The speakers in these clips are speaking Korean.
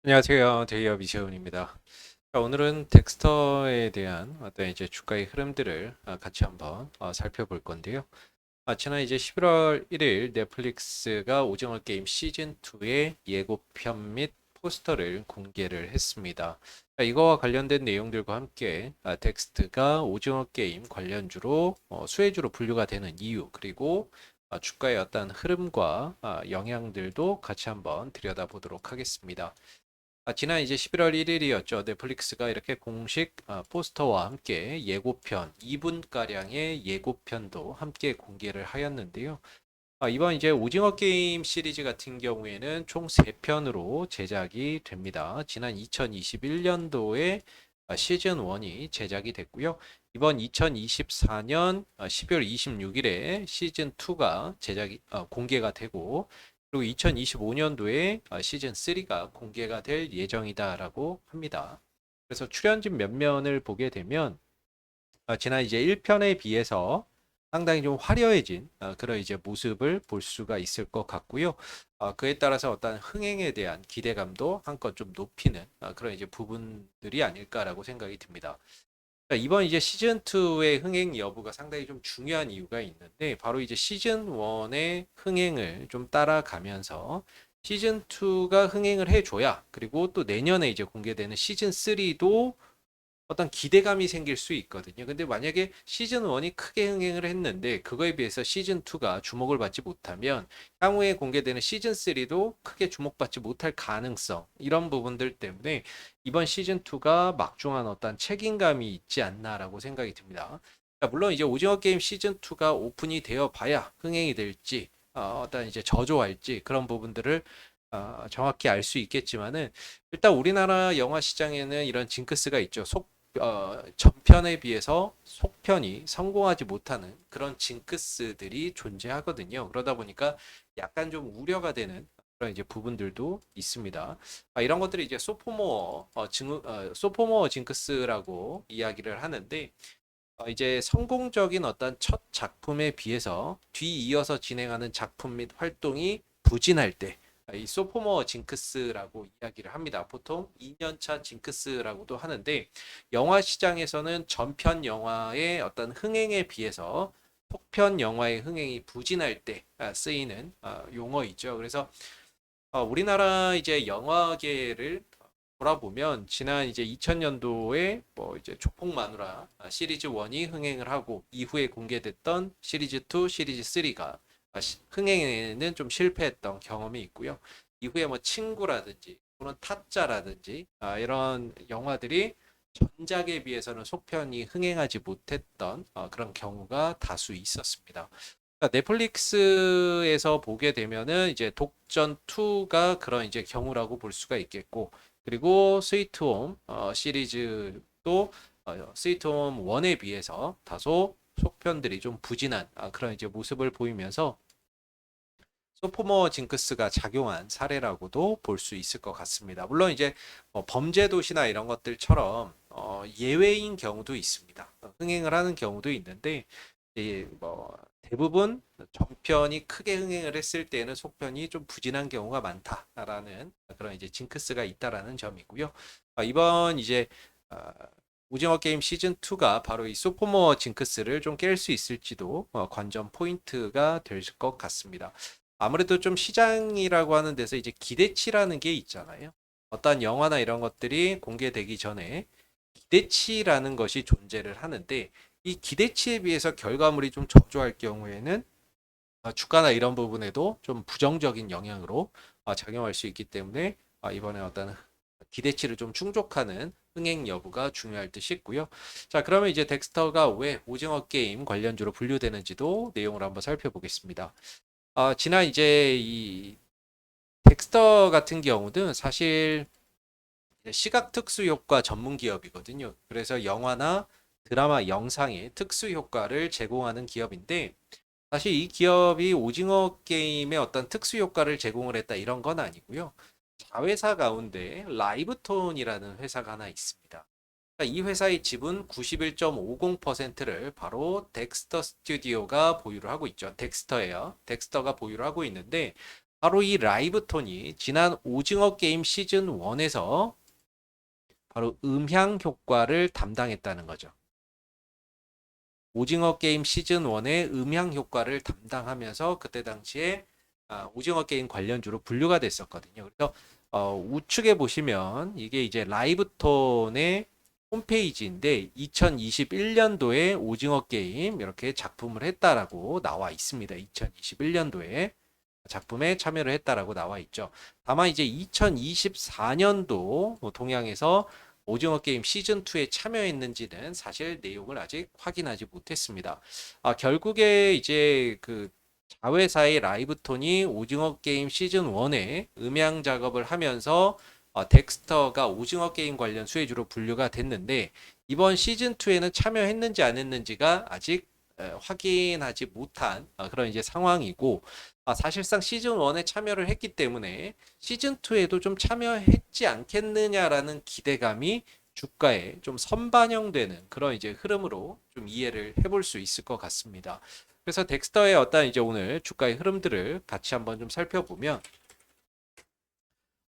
안녕하세요. 데이어 미시온입니다. 자, 오늘은 덱스터에 대한 어떤 이제 주가의 흐름들을 같이 한번 살펴볼 건데요. 지난 이제 11월 1일 넷플릭스가 오징어 게임 시즌 2의 예고편 및 포스터를 공개를 했습니다. 자, 이거와 관련된 내용들과 함께 덱스트가 오징어 게임 관련주로 수혜주로 분류가 되는 이유, 그리고 주가의 어떤 흐름과 영향들도 같이 한번 들여다보도록 하겠습니다. 지난 이제 11월 1일이었죠. 넷플릭스가 이렇게 공식 포스터와 함께 예고편, 2분가량의 예고편도 함께 공개를 하였는데요. 이번 이제 오징어 게임 시리즈 같은 경우에는 총 3편으로 제작이 됩니다. 지난 2021년도에 시즌 1이 제작이 됐고요. 이번 2024년 12월 26일에 시즌 2가 공개가 되고, 그리고 2025년도에 시즌 3가 공개가 될 예정이다라고 합니다. 그래서 출연진 몇 면을 보게 되면 지난 이제 1편에 비해서 상당히 좀 화려해진 그런 이제 모습을 볼 수가 있을 것 같고요. 그에 따라서 어떤 흥행에 대한 기대감도 한껏 좀 높이는 그런 이제 부분들이 아닐까라고 생각이 듭니다. 이번 이제 시즌 2의 흥행 여부가 상당히 좀 중요한 이유가 있는데, 바로 이제 시즌 1의 흥행을 좀 따라가면서 시즌 2가 흥행을 해줘야, 그리고 또 내년에 이제 공개되는 시즌 3도 어떤 기대감이 생길 수 있거든요. 근데 만약에 시즌 1이 크게 흥행을 했는데 그거에 비해서 시즌 2가 주목을 받지 못하면 향후에 공개되는 시즌 3도 크게 주목받지 못할 가능성, 이런 부분들 때문에 이번 시즌 2가 막중한 어떤 책임감이 있지 않나라고 생각이 듭니다. 물론 이제 오징어 게임 시즌 2가 오픈이 되어 봐야 흥행이 될지 어떤 이제 저조할지 그런 부분들을 정확히 알 수 있겠지만은, 일단 우리나라 영화 시장에는 이런 징크스가 있죠. 전편에 비해서 속편이 성공하지 못하는 그런 징크스들이 존재하거든요. 그러다 보니까 약간 좀 우려가 되는 그런 이제 부분들도 있습니다. 이런 것들이 이제 소포머 징크스라고 이야기를 하는데, 이제 성공적인 어떤 첫 작품에 비해서 뒤이어서 진행하는 작품 및 활동이 부진할 때, 이 소포머 징크스라고 이야기를 합니다. 보통 2년차 징크스라고도 하는데, 영화 시장에서는 전편 영화의 어떤 흥행에 비해서 속편 영화의 흥행이 부진할 때 쓰이는 용어이죠. 그래서 우리나라 이제 영화계를 돌아보면 지난 이제 2000년도에 뭐 이제 조폭 마누라 시리즈 1이 흥행을 하고, 이후에 공개됐던 시리즈 2, 시리즈 3가 흥행에는 좀 실패했던 경험이 있고요. 이후에 뭐 친구라든지 또는 타짜라든지 이런 영화들이 전작에 비해서는 속편이 흥행하지 못했던 그런 경우가 다수 있었습니다. 그러니까 넷플릭스에서 보게 되면은 이제 독전 2가 그런 이제 경우라고 볼 수가 있겠고, 그리고 스위트홈 시리즈도 스위트홈 1에 비해서 다소 속편들이 좀 부진한 그런 이제 모습을 보이면서 소포머 징크스가 작용한 사례라고도 볼 수 있을 것 같습니다. 물론 이제 범죄 도시나 이런 것들처럼 예외인 경우도 있습니다. 흥행을 하는 경우도 있는데, 뭐 대부분 정편이 크게 흥행을 했을 때는 속편이 좀 부진한 경우가 많다라는 그런 이제 징크스가 있다라는 점이고요. 이번 이제 아, 오징어 게임 시즌 2가 바로 이 소포머 징크스를 좀 깰 수 있을지도 관전 포인트가 될 것 같습니다. 아무래도 좀 시장이라고 하는 데서 이제 기대치라는 게 있잖아요. 어떤 영화나 이런 것들이 공개되기 전에 기대치라는 것이 존재를 하는데, 이 기대치에 비해서 결과물이 좀 저조할 경우에는 주가나 이런 부분에도 좀 부정적인 영향으로 작용할 수 있기 때문에 이번에 어떤 기대치를 좀 충족하는 흥행 여부가 중요할 듯 싶고요. 자, 그러면 이제 덱스터가 왜 오징어 게임 관련주로 분류되는지도 내용을 한번 살펴보겠습니다. 지난 이제 이 덱스터 같은 경우는 사실 시각 특수 효과 전문 기업이거든요. 그래서 영화나 드라마 영상에 특수 효과를 제공하는 기업인데, 사실 이 기업이 오징어 게임에 어떤 특수 효과를 제공을 했다 이런 건 아니고요. 자회사 가운데 라이브톤이라는 회사가 하나 있습니다. 그러니까 이 회사의 지분 91.50%를 바로 덱스터 스튜디오가 보유를 하고 있죠. 덱스터예요. 덱스터가 보유를 하고 있는데, 바로 이 라이브톤이 지난 오징어 게임 시즌 1에서 바로 음향 효과를 담당했다는 거죠. 오징어 게임 시즌 1의 음향 효과를 담당하면서 그때 당시에 오징어 게임 관련주로 분류가 됐었거든요. 그래서 우측에 보시면 이게 이제 라이브톤의 홈페이지인데 2021년도에 오징어 게임 이렇게 작품을 했다라고 나와 있습니다. 2021년도에 작품에 참여를 했다라고 나와 있죠. 다만 이제 2024년도 동향에서 오징어 게임 시즌 2에 참여했는지는 사실 내용을 아직 확인하지 못했습니다. 결국에 이제 그 자회사의 라이브톤이 오징어 게임 시즌 1에 음향 작업을 하면서 덱스터가 오징어 게임 관련 수혜주로 분류가 됐는데 이번 시즌 2에는 참여했는지 안 했는지가 아직 확인하지 못한 그런 이제 상황이고 사실상 시즌 1에 참여를 했기 때문에 시즌 2에도 좀 참여했지 않겠느냐라는 기대감이 주가에 좀 선반영되는 그런 이제 흐름으로 좀 이해를 해볼 수 있을 것 같습니다. 그래서 덱스터의 어떤 이제 오늘 주가의 흐름들을 같이 한번 좀 살펴보면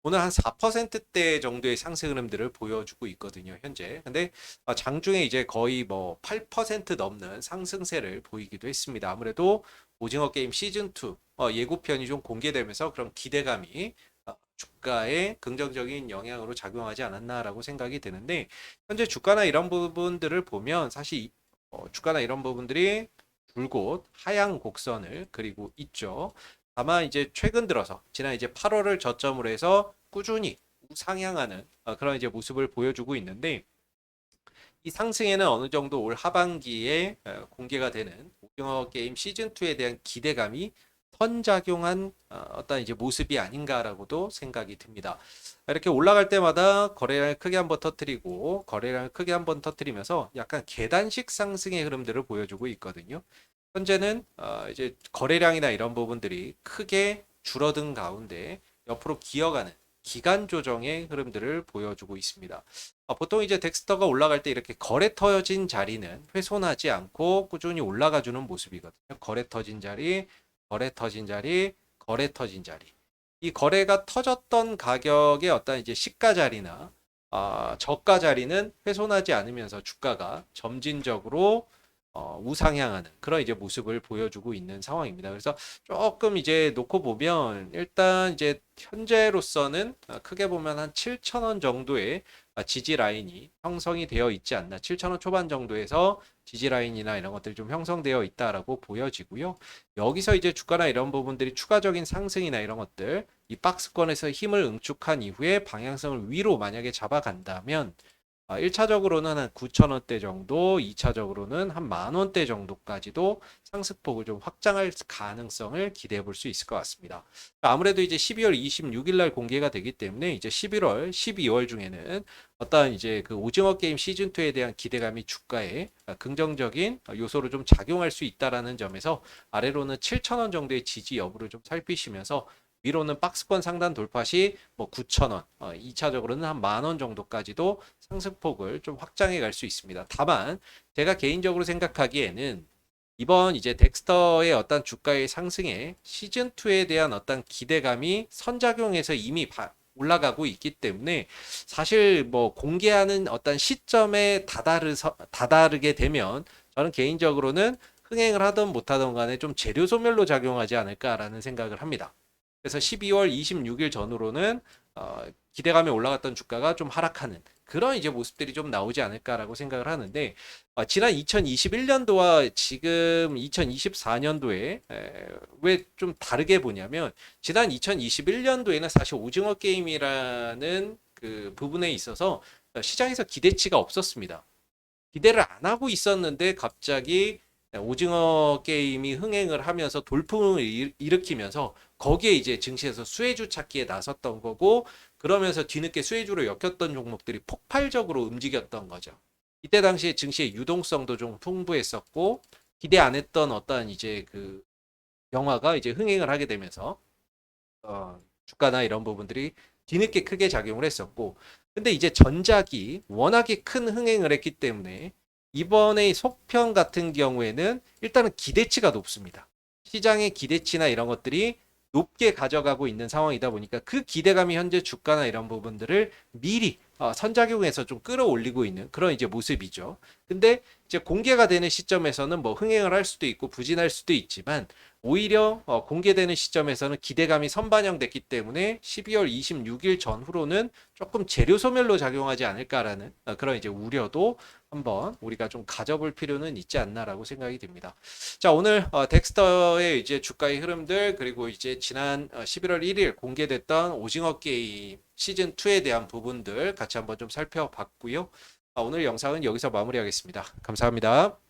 오늘 한 4%대 정도의 상승 흐름들을 보여주고 있거든요, 현재. 근데 장중에 이제 거의 뭐 8% 넘는 상승세를 보이기도 했습니다. 아무래도 오징어 게임 시즌 2 예고편이 좀 공개되면서 그런 기대감이 주가에 긍정적인 영향으로 작용하지 않았나라고 생각이 드는데 현재 주가나 이런 부분들을 보면 사실 주가나 이런 부분들이 줄곧 하향 곡선을 그리고 있죠. 다만 이제 최근 들어서 지난 이제 8월을 저점으로 해서 꾸준히 우상향하는 그런 이제 모습을 보여주고 있는데 이 상승에는 어느 정도 올 하반기에 공개가 되는 오징어 게임 시즌 2에 대한 기대감이 선작용한 어떤 이제 모습이 아닌가라고도 생각이 듭니다. 이렇게 올라갈 때마다 거래량을 크게 한번 터뜨리고 거래량을 크게 한번 터뜨리면서 약간 계단식 상승의 흐름들을 보여주고 있거든요. 현재는 이제 거래량이나 이런 부분들이 크게 줄어든 가운데 옆으로 기어가는 기간 조정의 흐름들을 보여주고 있습니다. 보통 이제 덱스터가 올라갈 때 이렇게 거래 터진 자리는 훼손하지 않고 꾸준히 올라가주는 모습이거든요. 거래 터진 자리, 거래 터진 자리, 거래 터진 자리. 이 거래가 터졌던 가격의 어떤 이제 시가 자리나 저가 자리는 훼손하지 않으면서 주가가 점진적으로 우상향하는 그런 이제 모습을 보여주고 있는 상황입니다. 그래서 조금 이제 놓고 보면 일단 이제 현재로서는 크게 보면 한 7,000원 정도의 지지 라인이 형성이 되어 있지 않나. 7,000원 초반 정도에서 지지 라인이나 이런 것들이 좀 형성되어 있다라고 보여지고요. 여기서 이제 주가나 이런 부분들이 추가적인 상승이나 이런 것들 이 박스권에서 힘을 응축한 이후에 방향성을 위로 만약에 잡아간다면 1차적으로는 한 9,000원대 정도, 2차적으로는 한 10,000원대 정도까지도 상승폭을 좀 확장할 가능성을 기대해 볼 수 있을 것 같습니다. 아무래도 이제 12월 26일 날 공개가 되기 때문에 이제 11월, 12월 중에는 어떤 이제 그 오징어 게임 시즌 2에 대한 기대감이 주가에 긍정적인 요소로 좀 작용할 수 있다라는 점에서 아래로는 7,000원 정도의 지지 여부를 좀 살피시면서 위로는 박스권 상단 돌파 시 뭐 9,000원, 2차적으로는 한 10,000원 정도까지도 상승폭을 좀 확장해 갈 수 있습니다. 다만 제가 개인적으로 생각하기에는 이번 이제 덱스터의 어떤 주가의 상승에 시즌 2에 대한 어떤 기대감이 선작용해서 이미 올라가고 있기 때문에 사실 뭐 공개하는 어떤 시점에 다다르게 되면 저는 개인적으로는 흥행을 하든 못하든 간에 좀 재료 소멸로 작용하지 않을까라는 생각을 합니다. 그래서 12월 26일 전후로는 기대감이 올라갔던 주가가 좀 하락하는 그런 이제 모습들이 좀 나오지 않을까라고 생각을 하는데 지난 2021년도와 지금 2024년도에 왜 좀 다르게 보냐면 지난 2021년도에는 사실 오징어 게임이라는 그 부분에 있어서 시장에서 기대치가 없었습니다. 기대를 안 하고 있었는데 갑자기 오징어 게임이 흥행을 하면서 돌풍을 일으키면서 거기에 이제 증시에서 수혜주 찾기에 나섰던 거고 그러면서 뒤늦게 수혜주로 엮였던 종목들이 폭발적으로 움직였던 거죠. 이때 당시에 증시의 유동성도 좀 풍부했었고 기대 안 했던 어떤 이제 그 영화가 이제 흥행을 하게 되면서 주가나 이런 부분들이 뒤늦게 크게 작용을 했었고 근데 이제 전작이 워낙에 큰 흥행을 했기 때문에 이번에 속편 같은 경우에는 일단은 기대치가 높습니다. 시장의 기대치나 이런 것들이 높게 가져가고 있는 상황이다 보니까 그 기대감이 현재 주가나 이런 부분들을 미리 선작용해서 좀 끌어올리고 있는 그런 이제 모습이죠. 근데 이제 공개가 되는 시점에서는 뭐 흥행을 할 수도 있고 부진할 수도 있지만 오히려 공개되는 시점에서는 기대감이 선반영됐기 때문에 12월 26일 전후로는 조금 재료 소멸로 작용하지 않을까라는 그런 이제 우려도 한번 우리가 좀 가져볼 필요는 있지 않나라고 생각이 듭니다. 자, 오늘 덱스터의 이제 주가의 흐름들 그리고 이제 지난 11월 1일 공개됐던 오징어 게임 시즌 2에 대한 부분들 같이 한번 좀 살펴봤고요. 오늘 영상은 여기서 마무리하겠습니다. 감사합니다.